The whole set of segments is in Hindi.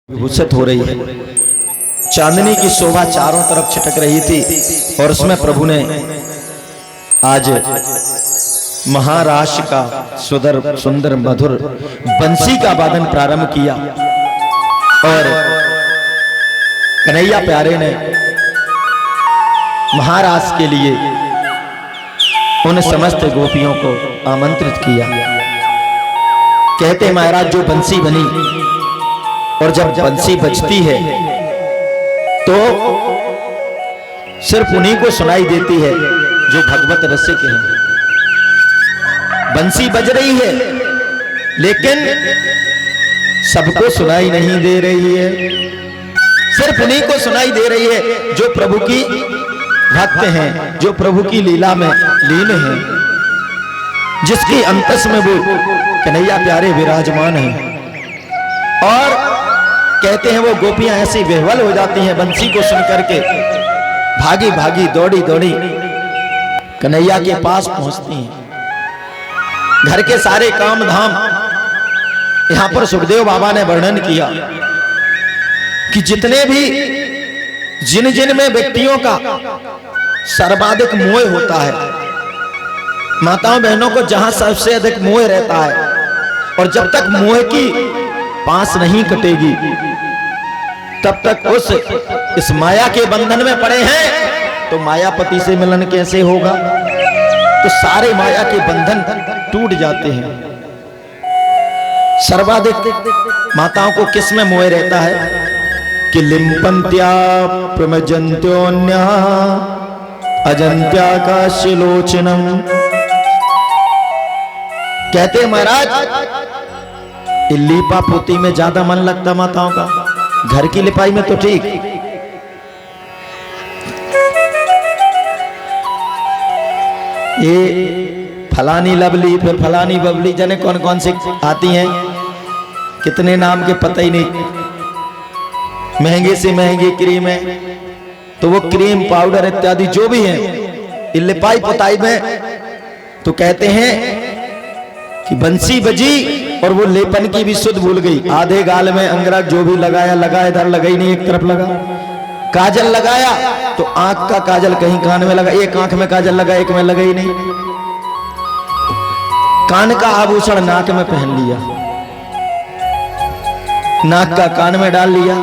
विभूषित हो रही है। चांदनी की शोभा चारों तरफ छिटक रही थी और उसमें प्रभु ने आज महाराष्ट्र का सुंदर मधुर बंसी का वादन प्रारंभ किया और कन्हैया प्यारे ने महाराष्ट्र के लिए उन समस्त गोपियों को आमंत्रित किया। कहते महाराज जो बंसी बनी और जब बंसी बजती है तो सिर्फ उन्हीं को सुनाई देती है जो भगवत रसिक हैं। बंसी बज रही है लेकिन सबको सुनाई नहीं दे रही है, सिर्फ उन्हीं को सुनाई दे रही है जो प्रभु की भक्त हैं, जो प्रभु की लीला में लीन हैं, जिसकी अंतस में वो कन्हैया प्यारे विराजमान हैं। और कहते हैं वो गोपियां ऐसी विह्वल हो जाती हैं बंसी को सुन करके, भागी भागी दौड़ी दौड़ी कन्हैया के पास पहुंचती हैं। घर के सारे काम धाम यहां पर सुखदेव बाबा ने वर्णन किया कि जितने भी जिन जिन में व्यक्तियों का सर्वाधिक मोह होता है, माताओं बहनों को जहां सबसे अधिक मोह रहता है, और जब तक मोह की पास नहीं कटेगी तब तक इस माया के बंधन में पड़े हैं, तो मायापति से मिलन कैसे होगा। तो सारे माया के बंधन टूट जाते हैं। सर्वाधिक माताओं को किस में मोह रहता है कि लिंपंत्या प्रमजंत्योन्या अजंत्या काश्यलोचनम। कहते महाराज लिपा पोती में ज्यादा मन लगता माताओं का, घर की लिपाई में तो ठीक। ये फलानी लवली फिर फलानी बबली, जाने कौन कौन सी आती हैं, कितने नाम के पता ही नहीं। महंगे से महंगी क्रीम है, तो वो क्रीम पाउडर इत्यादि जो भी है लिपाई पुताई में, तो कहते हैं कि बंसी बजी और वो लेपन की भी सुध भूल गई। आधे गाल में अंगरख जो भी लगाया लगा, इधर लगा ही नहीं, एक तरफ लगा। काजल लगाया तो आंख का काजल कहीं कान में लगा, एक आंख में काजल लगा, एक में लगा ही नहीं। कान का आभूषण नाक में पहन लिया, नाक का कान में डाल लिया,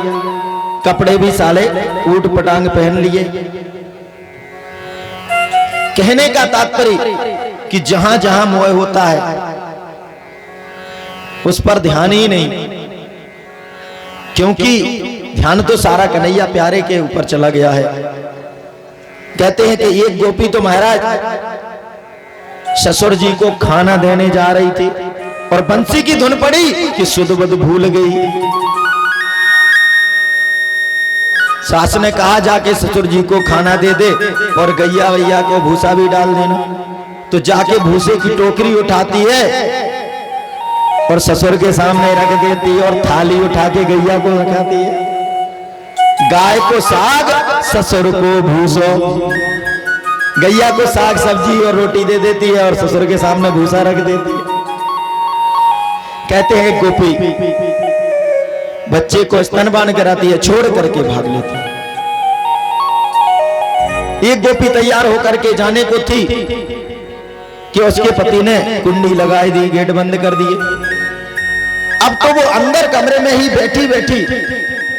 कपड़े भी साले ऊट पटांग पहन लिए। कहने का तात्पर्य कि जहां जहां मोह होता है उस पर ध्यान ही नहीं, क्योंकि ध्यान तो सारा कन्हैया प्यारे के ऊपर चला गया है। कहते हैं कि एक गोपी तो महाराज ससुर जी को खाना देने जा रही थी और बंसी की धुन पड़ी कि सुध बुध भूल गई। सास ने कहा जाके ससुर जी को खाना दे दे और गैया वैया को भूसा भी डाल देना, तो जाके भूसे की टोकरी उठाती है और ससुर के सामने रख देती है और थाली उठा के गैया को रखाती है। गाय को साग, ससुर को भूसो। गैया को साग सब्जी और रोटी दे देती है और ससुर के सामने भूसा रख देती है। कहते हैं गोपी बच्चे को स्तनपान कराती है, छोड़ करके भाग लेती है। एक गोपी तैयार होकर के जाने को थी कि उसके पति ने कुंडी लगाई दी, गेट बंद कर दिए। अब तो वो अंदर कमरे में ही बैठी बैठी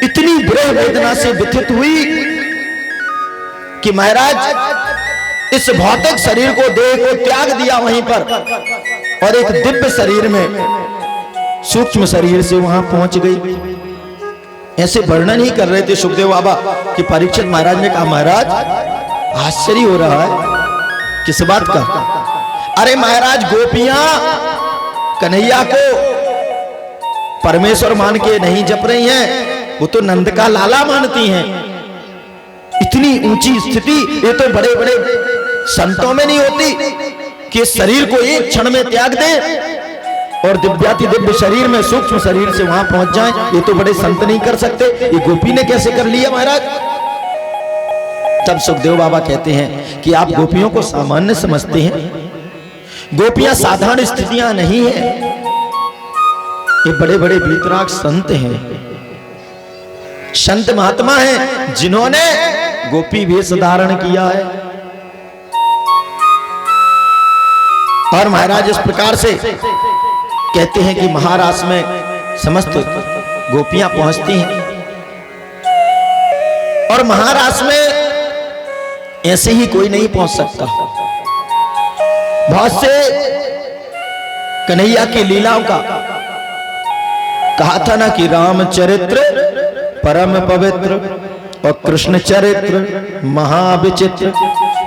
इतनी बुरी वेदना से व्यथित हुई कि महाराज इस भौतिक शरीर को देह को त्याग दिया वहीं पर, और एक दिव्य शरीर में सूक्ष्म शरीर से वहां पहुंच गई। ऐसे वर्णन ही कर रहे थे सुखदेव बाबा कि परीक्षित महाराज ने कहा महाराज आश्चर्य हो रहा है। किस बात का? अरे महाराज गोपियां कन्हैया को परमेश्वर मान के नहीं जप रही हैं, वो तो नंद का लाला मानती हैं। इतनी ऊंची स्थिति ये तो बड़े बड़े संतों में नहीं होती कि शरीर को एक क्षण में त्याग दें और दिव्याति दिव्य शरीर में सूक्ष्म शरीर से वहां पहुंच जाएं। ये तो बड़े संत नहीं कर सकते, ये गोपी ने कैसे कर लिया महाराज। तब सुखदेव बाबा कहते हैं कि आप गोपियों को सामान्य समझते हैं, गोपियां साधारण स्थितियां नहीं है, ये बड़े बड़े वीतराग संत हैं। संत महात्मा हैं जिन्होंने गोपी वेश धारण किया है। और महाराज इस प्रकार से कहते हैं कि महाराष्ट्र में समस्त गोपियां पहुंचती हैं और महाराष्ट्र में ऐसे ही कोई नहीं पहुंच सकता। बहुत से कन्हैया की लीलाओं का कहा था ना कि रामचरित्र परम पवित्र और कृष्ण चरित्र महाविचित्र।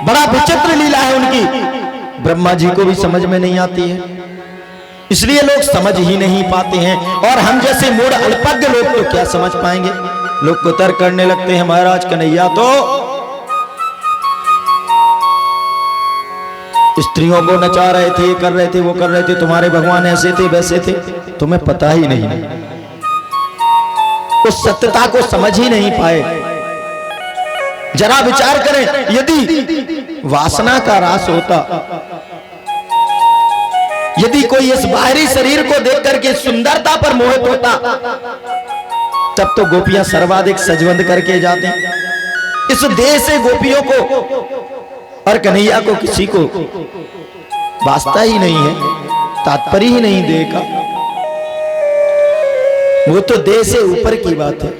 बड़ा विचित्र लीला है उनकी, ब्रह्मा जी को भी समझ में नहीं आती है, इसलिए लोग समझ ही नहीं पाते हैं। और हम जैसे मूढ़ अल्पज्ञ लोग तो क्या समझ पाएंगे। लोग को तर्क करने लगते हैं महाराज कन्हैया तो स्त्रियों को नचा रहे थे, कर रहे थे, वो कर रहे थे, तुम्हारे भगवान ऐसे थे वैसे थे, तुम्हें पता ही नहीं, उस सत्यता को समझ ही नहीं पाए। जरा विचार करें, यदि वासना का रास होता, यदि कोई इस बाहरी शरीर को देख करके सुंदरता पर मोहित होता, तब तो गोपियां सर्वाधिक सजवंद करके जाती। इस देह से गोपियों को और कन्हैया को किसी को वास्ता ही नहीं है, तात्पर्य ही नहीं देह का। वो तो देह से ऊपर की बात है,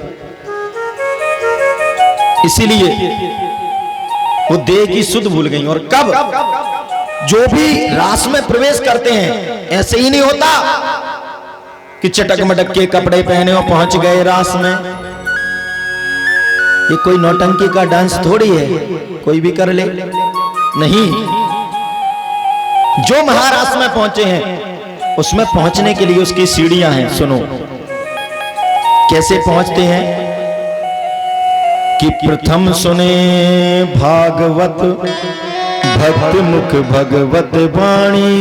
इसीलिए वो देह की सुध भूल गई। और कब जो भी रास में प्रवेश करते हैं ऐसे ही नहीं होता कि चटक मटक के कपड़े पहने और पहुंच गए रास में। ये कोई नौटंकी का डांस थोड़ी है, कोई भी कर ले, नहीं। जो महारास में पहुंचे हैं उसमें पहुंचने के लिए उसकी सीढ़ियां हैं। सुनो कैसे पहुंचते हैं कि प्रथम सुने भागवत भक्त मुख भगवत वाणी।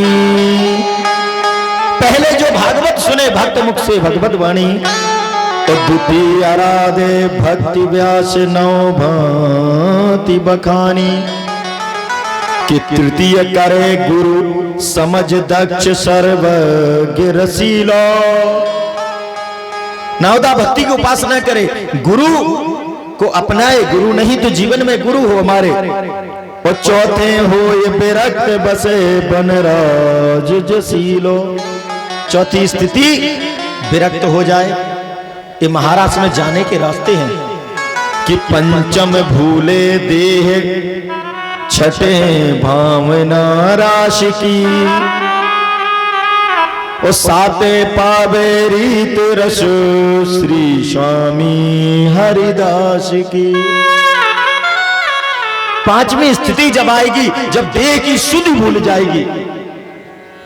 पहले जो भागवत सुने भक्त मुख से भगवत वाणी, तो द्वितीय आराधे भक्ति व्यास नौ भांति बखानी। कि तृतीय करे गुरु समझ दक्ष सर्वज्ञ रसीलो। नवदा भक्ति की उपासना करे, गुरु को अपनाए, गुरु नहीं तो जीवन में गुरु हो हमारे। और चौथे हो ये विरक्त बसे बनराज जसीलो। चौथी स्थिति विरक्त हो जाए। ये महाराष्ट्र में जाने के रास्ते हैं कि पंचम भूले देह छठे भावना राशि की। और साते पावे रीत रस श्री स्वामी हरिदास की। पांचवी स्थिति जब आएगी, जब देह की सुध भूल जाएगी,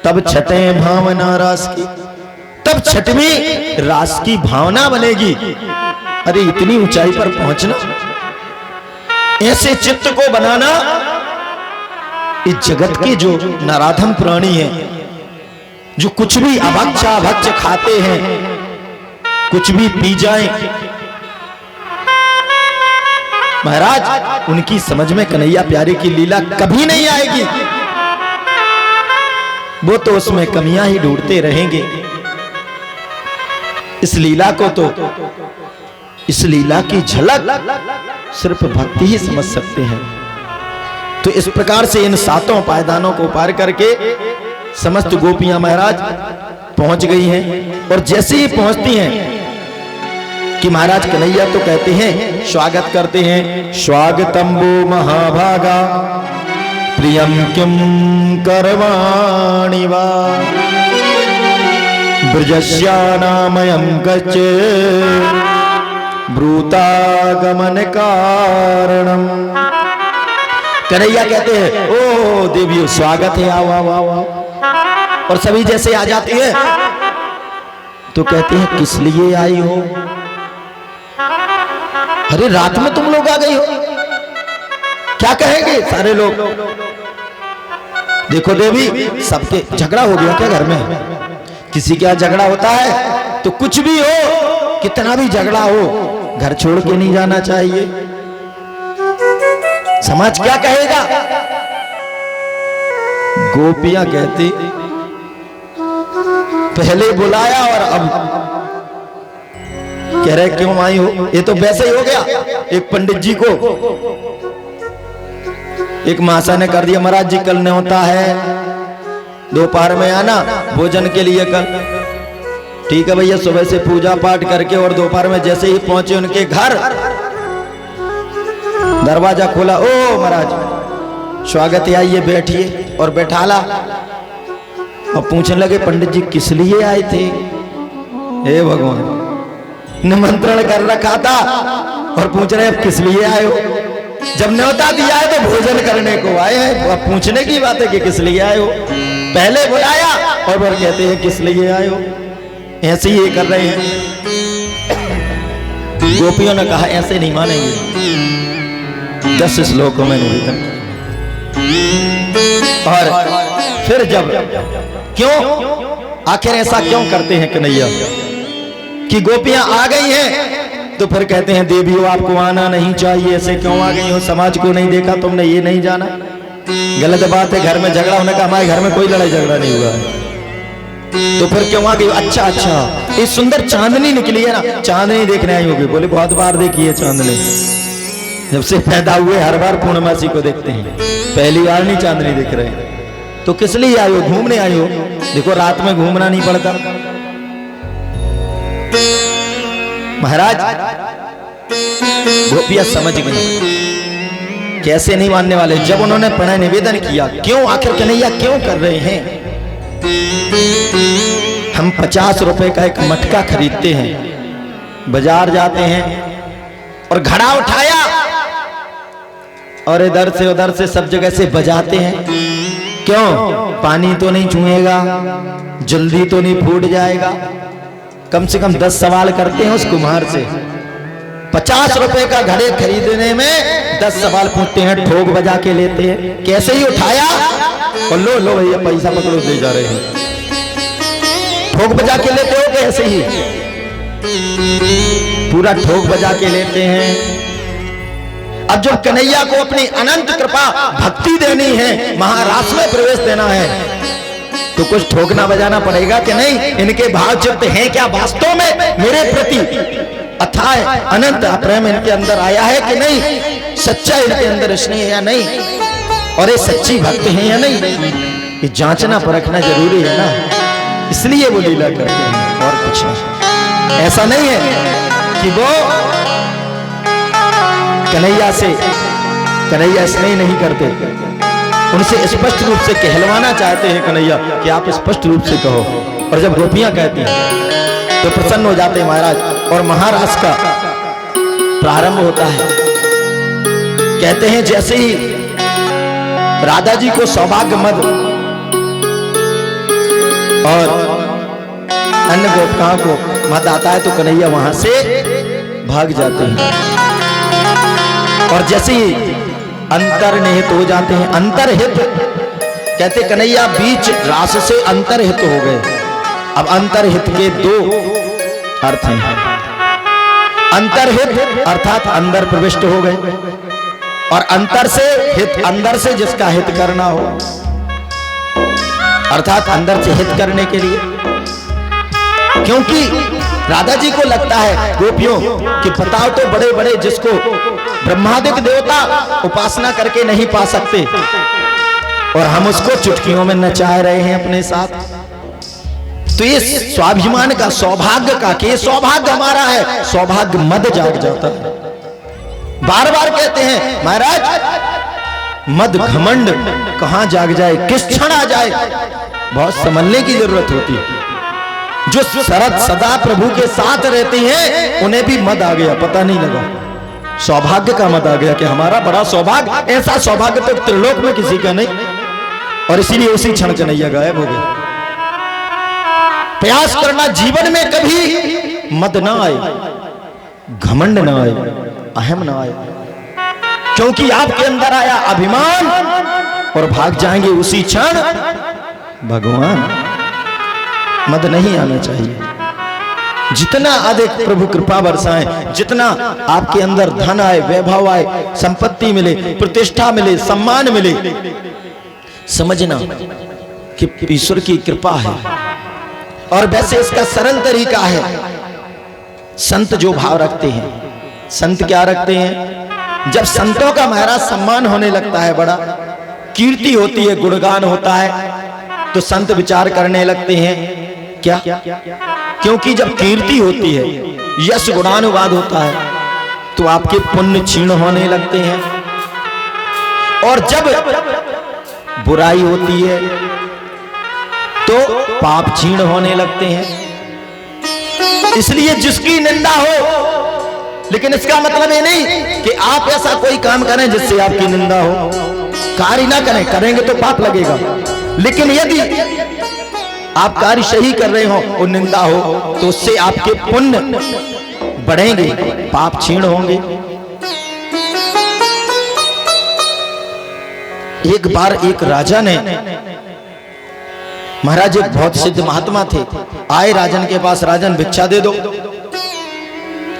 तब छठे भावना रास की, तब छठवीं रास की भावना बनेगी। अरे इतनी ऊंचाई पर पहुंचना, ऐसे चित्त को बनाना, इस जगत के जो नराधम प्राणी हैं, जो कुछ भी अभक्ष खाते हैं, कुछ भी पी जाएं, महाराज उनकी समझ में कन्हैया प्यारे की लीला कभी नहीं आएगी। वो तो उसमें कमियां ही ढूंढते रहेंगे। इस लीला को तो, इस लीला की झलक सिर्फ भक्ति ही समझ सकते हैं। तो इस प्रकार से इन सातों पायदानों को पार करके समस्त गोपियां महाराज पहुंच गई हैं। और जैसे ही पहुंचती हैं कि महाराज कन्हैया तो कहते हैं, स्वागत करते हैं, स्वागतम्बो महाभागा प्रियम किम करवाणि वा ब्रजस्यानामयं गच्छ ब्रूतागमन कारणम। कन्हैया कहते हैं, ओ देवियों स्वागत है, आओ आओ आओ आओ। और सभी जैसे आ जाती है तो कहते हैं किस लिए आई हो? अरे रात में तुम लोग आ गई हो, क्या कहेंगे सारे लोग? देखो देवी, सबके झगड़ा हो गया क्या घर में? किसी क्या झगड़ा होता है तो कुछ भी हो, कितना भी झगड़ा हो, घर छोड़ के नहीं जाना चाहिए। समाज क्या कहेगा? गोपियां कहती पहले बुलाया और अब कह रहे क्यों आई हो? ये तो वैसे ही हो गया। एक पंडित जी को एक मासा ने कर दिया, महाराज जी कल न्योता है, दोपहर में आना भोजन के लिए कल। ठीक है भैया, सुबह से पूजा पाठ करके और दोपहर में जैसे ही पहुंचे उनके घर, दरवाजा खोला, ओ महाराज स्वागत है, आइए बैठिए, और बैठाला। और पूछने लगे पंडित जी किस लिए आए थे? हे भगवान, निमंत्रण कर रखा था और पूछ रहे अब किस लिए आए हो? जब न्योता दिया है तो भोजन करने को आए हैं, अब पूछने की बात है कि किस लिए आए हो। पहले बुलाया और फिर कहते हैं किस लिए आए हो। ऐसे ही ये कर रहे हैं। गोपियों ने कहा ऐसे नहीं मानेंगे। 10 श्लोकों में निवेदन। और फिर जब क्यों, आखिर ऐसा क्यों करते हैं कन्हैया कि गोपियां आ गई हैं तो फिर कहते हैं देवियों आपको आना नहीं चाहिए, ऐसे क्यों आ गई हो? समाज को नहीं देखा तुमने, ये नहीं जाना? गलत बात है। घर में झगड़ा होने का, हमारे घर में कोई लड़ाई झगड़ा नहीं हुआ है, तो फिर क्यों आ गई? अच्छा अच्छा, ये सुंदर चांदनी निकली है ना, चांदनी देखने आई होगी। बोले बहुत बार देखी है चांदनी, जब से पैदा हुए हर बार पूर्णमासी को देखते हैं, पहली बार नहीं चांदनी देख रहे हैं। तो किस लिए आए हो? घूमने आई हो। देखो रात में घूमना नहीं पड़ता। महाराज गोपियां समझ गई कैसे नहीं मानने वाले। जब उन्होंने प्रणय निवेदन किया, क्यों आखिर कन्हैया क्यों कर रहे हैं? हम 50 रुपए का एक मटका खरीदते हैं, बाजार जाते हैं और घड़ा उठाया और इधर से उधर से सब जगह से बजाते हैं। क्यों? पानी तो नहीं छूएगा, जल्दी तो नहीं फूट जाएगा। कम से कम 10 सवाल करते हैं उस कुम्हार से। 50 रुपए का घड़े खरीदने में 10 सवाल पूछते हैं, ठोक बजा के लेते हैं। कैसे ही उठाया और लो लो भैया पैसा पकड़ो, ले जा रहे हैं। ठोक बजा के लेते हो कि ऐसे ही? पूरा ठोक बजा के लेते हैं। अब जब कन्हैया को अपनी अनंत कृपा भक्ति देनी है, महारास में प्रवेश देना है, तो कुछ ठोकना बजाना पड़ेगा कि नहीं? इनके भाव चित्त हैं क्या वास्तव में मेरे प्रति? अथाह अनंत प्रेम इनके अंदर आया है कि नहीं? सच्चा इनके अंदर स्नेह है या नहीं? और ये सच्ची भक्त हैं या नहीं? ये जांचना परखना जरूरी है ना, इसलिए वो लीला करते हैं और कुछ नहीं। ऐसा नहीं है कि वो कन्हैया स्नेह नहीं करते, उनसे स्पष्ट रूप से कहलवाना चाहते हैं कन्हैया कि आप स्पष्ट रूप से कहो। और जब गोपियां कहती हैं तो प्रसन्न हो जाते हैं महाराज। और महारास का प्रारंभ होता है। कहते हैं जैसे ही राधा जी को सौभाग्य मद और अन्य गोपिकाओं को मद आता है तो कन्हैया वहां से भाग जाते हैं। और जैसे ही अंतर्निहित हो जाते हैं, अंतर्हित कहते कन्हैया बीच रास से अंतर्हित हो गए। अब अंतर्हित के 2 अर्थ हैं। अंतर्हित अर्थात अंदर प्रविष्ट हो गए, और अंतर से हित, अंदर से जिसका हित करना हो, अर्थात अंदर से हित करने के लिए। क्योंकि राधा जी को लगता है गोपियों कि बताओ तो बड़े बड़े जिसको ब्रह्मादिक देवता उपासना करके नहीं पा सकते, और हम उसको चुटकियों में नचा रहे हैं अपने साथ। तो ये स्वाभिमान का, सौभाग्य का, कि ये सौभाग्य हमारा है, सौभाग्य मद जाग जाता है। बार बार कहते हैं महाराज मद घमंड कहां जाग जाए, किस क्षण आ जाए, बहुत संभलने की जरूरत होती है। जो शरद सदा प्रभु के साथ रहते हैं उन्हें भी मद आ गया, पता नहीं लगा। सौभाग्य का मद आ गया कि हमारा बड़ा सौभाग्य, ऐसा सौभाग्य तो त्रिलोक में किसी का नहीं। और इसीलिए उसी क्षण कन्हैया गायब हो गए। प्रयास करना जीवन में कभी मद ना आए, घमंड ना आए, अहम ना आए, क्योंकि आपके अंदर आया अभिमान और भाग जाएंगे उसी क्षण भगवान। मद नहीं आना चाहिए। जितना अधिक प्रभु कृपा बरसाएं, जितना आपके अंदर धन आए, वैभव आए, संपत्ति मिले, प्रतिष्ठा मिले, सम्मान मिले, समझना कि ईश्वर की कृपा है। और वैसे इसका सरल तरीका है, संत जो भाव रखते हैं, संत क्या रखते हैं, जब संतों का महाराज सम्मान होने लगता है, बड़ा कीर्ति होती है, गुणगान होता है, तो संत विचार करने लगते हैं क्या, क्योंकि जब कीर्ति होती है, यश गुणानुवाद होता है, तो आपके पुण्य क्षीण होने लगते हैं। और जब बुराई होती है तो पाप क्षीण होने लगते हैं। इसलिए जिसकी निंदा हो, लेकिन इसका मतलब ये नहीं कि आप ऐसा कोई काम करें जिससे आपकी निंदा हो, कार्य ना करें, करेंगे तो पाप लगेगा। लेकिन यदि आप कार्य सही कर रहे हो और निंदा हो, तो उससे आपके पुण्य बढ़ेंगे, पाप क्षीण होंगे। एक बार एक राजा ने, महाराज एक बहुत सिद्ध महात्मा थे, आए राजन के पास, राजन भिक्षा दे दो।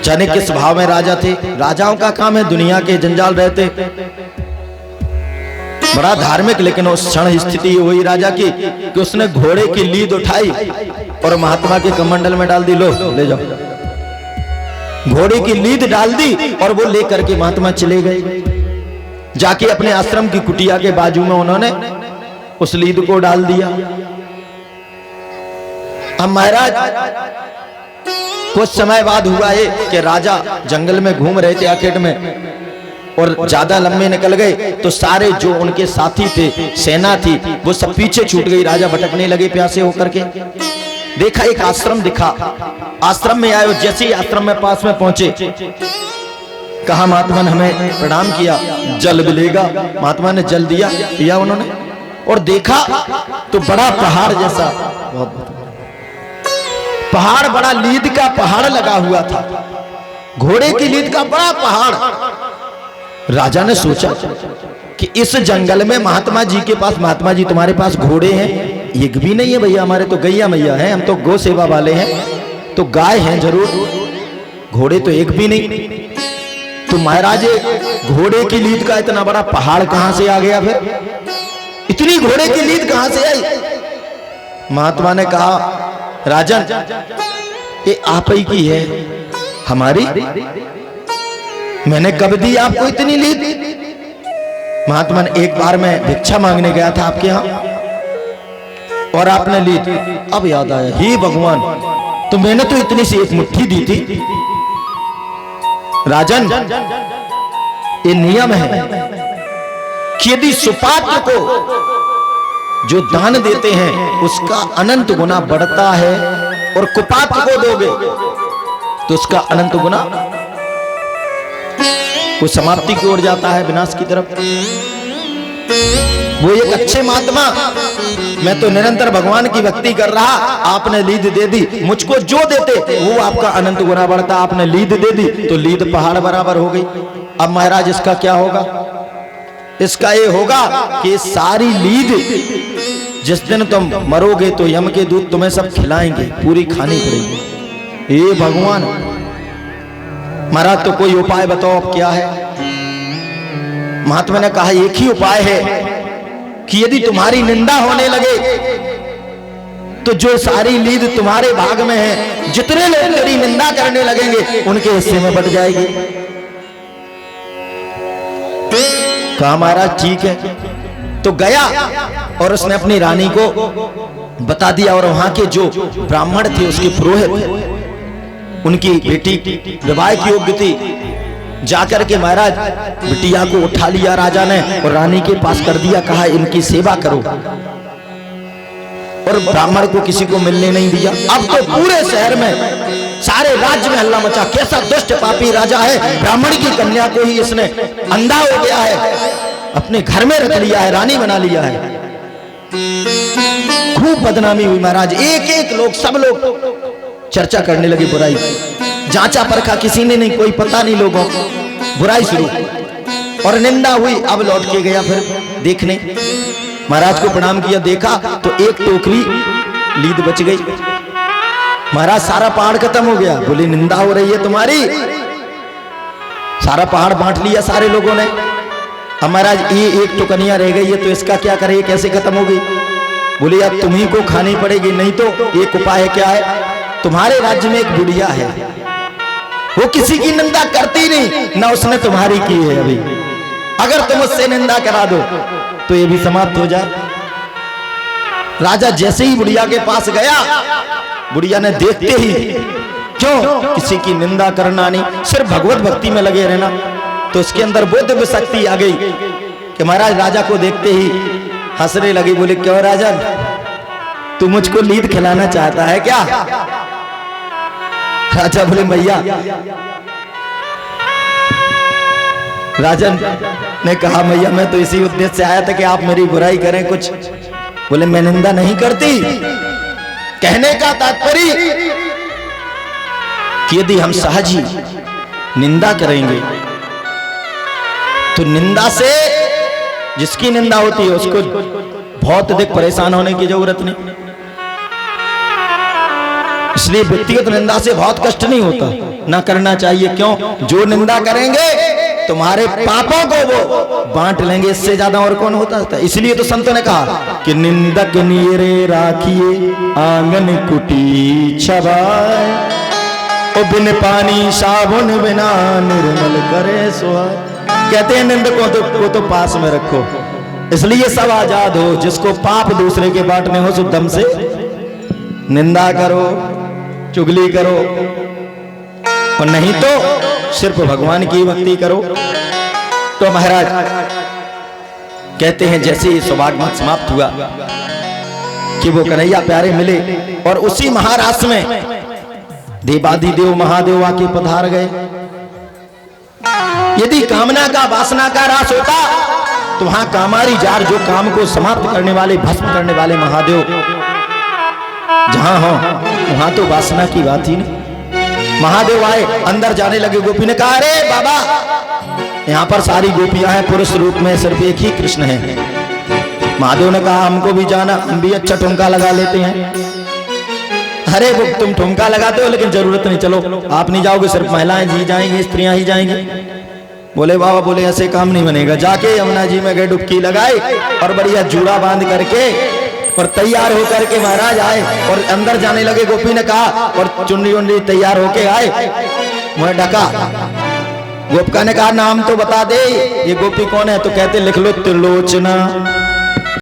जाने किस भाव में राजा थे, राजाओं का काम है दुनिया के जंजाल रहते, बड़ा धार्मिक, लेकिन उस क्षण स्थिति हुई राजा की कि उसने घोड़े की लीद उठाई और महात्मा के कमंडल में डाल दी, लो ले जाओ। घोड़े की लीद डाल दी और वो लेकर के महात्मा चले गए। जाके अपने आश्रम की कुटिया के बाजू में उन्होंने उस लीद को डाल दिया। अब महाराज कुछ समय बाद हुआ है कि राजा जंगल में घूम रहे थे आखेट में, और ज्यादा लंबे निकल गए, तो सारे जो उनके साथी थे, सेना थी, वो सब पीछे छूट गई। राजा भटकने लगे प्यासे होकर के। देखा एक आश्रम दिखा, आश्रम में आए, जैसे ही आश्रम में पास में पहुंचे, कहा महात्मा ने हमें प्रणाम किया, जल मिलेगा। महात्मा ने जल दिया, पिया उन्होंने, और देखा तो बड़ा पहाड़ जैसा, पहाड़, बड़ा लीद का पहाड़ लगा हुआ था, घोड़े की लीद का बड़ा पहाड़। राजा ने सोचा कि इस जंगल में महात्मा जी के पास, महात्मा जी तुम्हारे पास घोड़े हैं? एक भी नहीं है भैया, हमारे तो गैया मैया हैं, हम तो गौ सेवा वाले हैं, तो गाय हैं जरूर, घोड़े तो एक भी नहीं। तो महाराज घोड़े की लीद का इतना बड़ा पहाड़ कहां से आ गया, फिर इतनी घोड़े की लीद कहां से आई? महात्मा ने कहा, राजन ये आप ही की है, हमारी? मैंने कब दी आपको इतनी लीद? महात्मा ने, एक बार मैं भिक्षा मांगने गया था आपके यहां और आपने ली थी। अब याद आया, हे भगवान, तो मैंने तो इतनी सी एक मुट्ठी दी थी। राजन, ये नियम है कि यदि सुपात्र को जो दान देते हैं उसका अनंत गुना बढ़ता है, और कुपात्र को दोगे तो उसका अनंत गुना वो समाप्ति की ओर जाता है, विनाश की तरफ। वो एक अच्छे महात्मा, मैं तो निरंतर भगवान की भक्ति कर रहा, आपने लीद दे दी, मुझको जो देते वो आपका अनंत गुना बढ़ता, आपने लीद दे दी तो लीद पहाड़ बराबर हो गई। अब महाराज इसका क्या होगा? इसका ये होगा कि सारी लीद जिस दिन तुम मरोगे तो यम के दूत तुम्हें सब खिलाएंगे, पूरी खानी पड़ेगी। हे भगवान, महाराज तो कोई उपाय बताओ, अब क्या है? महात्मा ने कहा, एक ही उपाय है कि यदि तुम्हारी निंदा होने लगे तो जो सारी लीद तुम्हारे भाग में है, जितने लोग तेरी निंदा करने लगेंगे उनके हिस्से में बट जाएगी। कहा महाराज ठीक है। तो गया और उसने अपनी रानी को बता दिया, और वहां के जो ब्राह्मण थे, उसके पुरोहित, उनकी बेटी विवाह की योग्य थी, जाकर के महाराज बिटिया को उठा लिया राजा ने और रानी के पास कर दिया, कहा इनकी सेवा करो, और ब्राह्मण को किसी को मिलने नहीं दिया। अब तो पूरे शहर में, सारे राज्य में हल्ला मचा, कैसा दुष्ट पापी राजा है, ब्राह्मण की कन्या को ही इसने अंधा हो गया है, अपने घर में रख लिया है, रानी बना लिया है। खूब बदनामी हुई महाराज, एक एक लोग, सब लोग चर्चा करने लगे बुराई, जांचा परखा किसी ने नहीं, कोई पता नहीं लोगों को, बुराई शुरू और निंदा हुई। अब लौट के गया फिर देखने, महाराज को प्रणाम किया, देखा तो एक टोकरी लीद बच गई। महाराज सारा पहाड़ खत्म हो गया। बोले निंदा हो रही है तुम्हारी, सारा पहाड़ बांट लिया सारे लोगों ने। अब महाराज ये एक टुकनिया रह गई है, तो इसका क्या करे, कैसे खत्म हो गई? बोले यार तुम्ही को खानी पड़ेगी, नहीं तो एक उपाय क्या है, तुम्हारे राज्य में एक बुढ़िया है, वो किसी की निंदा करती नहीं, ना उसने तुम्हारी की है। अभी अगर तुम उससे निंदा करा दो तो ये भी समाप्त हो जाए। राजा जैसे ही बुढ़िया के पास गया, बुढ़िया ने देखते ही, क्यों किसी की निंदा करना नहीं, सिर्फ भगवत भक्ति में लगे रहना, तो उसके अंदर वो दिव्य शक्ति आ गई कि महाराज राजा को देखते ही हंसने लगी। बोले क्यों राजन, तू मुझको लीद खिलाना चाहता है क्या? राजा बोले मैया। राजन ने कहा मैया मैं तो इसी उद्देश्य से आया था कि आप मेरी बुराई करें कुछ। बोले मैं निंदा नहीं करती, कहने का तात्पर्य कि यदि हम सहज ही निंदा करेंगे तो निंदा से जिसकी निंदा होती है उसको बहुत अधिक परेशान होने की जरूरत नहीं। इसलिए व्यक्तिगत निंदा से बहुत कष्ट नहीं होता, ना करना चाहिए। क्यों? जो निंदा करेंगे तुम्हारे पापों को वो बांट लेंगे, इससे ज्यादा और कौन होता है। इसलिए तो संतों ने कहा कि निंदक नीरे राखिए आंगन कुटी छबाय, ओ बिन पानी साबुन बिना निर्मल करे सुहाय। कहते हैं निंदकों को तो पास में रखो, इसलिए सब आजाद हो। जिसको पाप दूसरे के बांटने हो सो दम से निंदा करो, चुगली करो, और नहीं तो सिर्फ भगवान की भक्ति करो। तो महाराज कहते हैं जैसे ही सौभाग्य समाप्त हुआ कि वो कन्हैया प्यारे मिले, और उसी महाराष्ट्र में देवाधिदेव महादेव आके पधार गए। यदि कामना का वासना का रास होता तो वहां कामारी जार, जो काम को समाप्त करने वाले, भस्म करने वाले महादेव जहां हो, वहां तो वासना की बात ही नहीं। महादेव आए, अंदर जाने लगे। गोपी ने कहा अरे बाबा, यहाँ पर सारी गोपियां हैं, पुरुष रूप में सिर्फ एक ही कृष्ण है। महादेव ने कहा हमको भी जाना, हम भी अच्छा ठुमका लगा लेते हैं। अरे वो तुम ठुमका लगाते हो लेकिन जरूरत नहीं, चलो आप नहीं जाओगे, सिर्फ महिलाएं ही जाएंगी, स्त्रियां ही जाएंगी। बोले बाबा, बोले ऐसे काम नहीं बनेगा। जाके यमुना जी में गए, डुबकी लगाई और बढ़िया जूड़ा बांध करके और तैयार होकर के महाराज आए और अंदर जाने लगे। गोपी ने कहा, और चुनरी उनरी तैयार होके आए, मुझे ढका। गोपिका ने कहा नाम तो बता दे, ये गोपी कौन है? तो कहते लिख लो त्रिलोचना।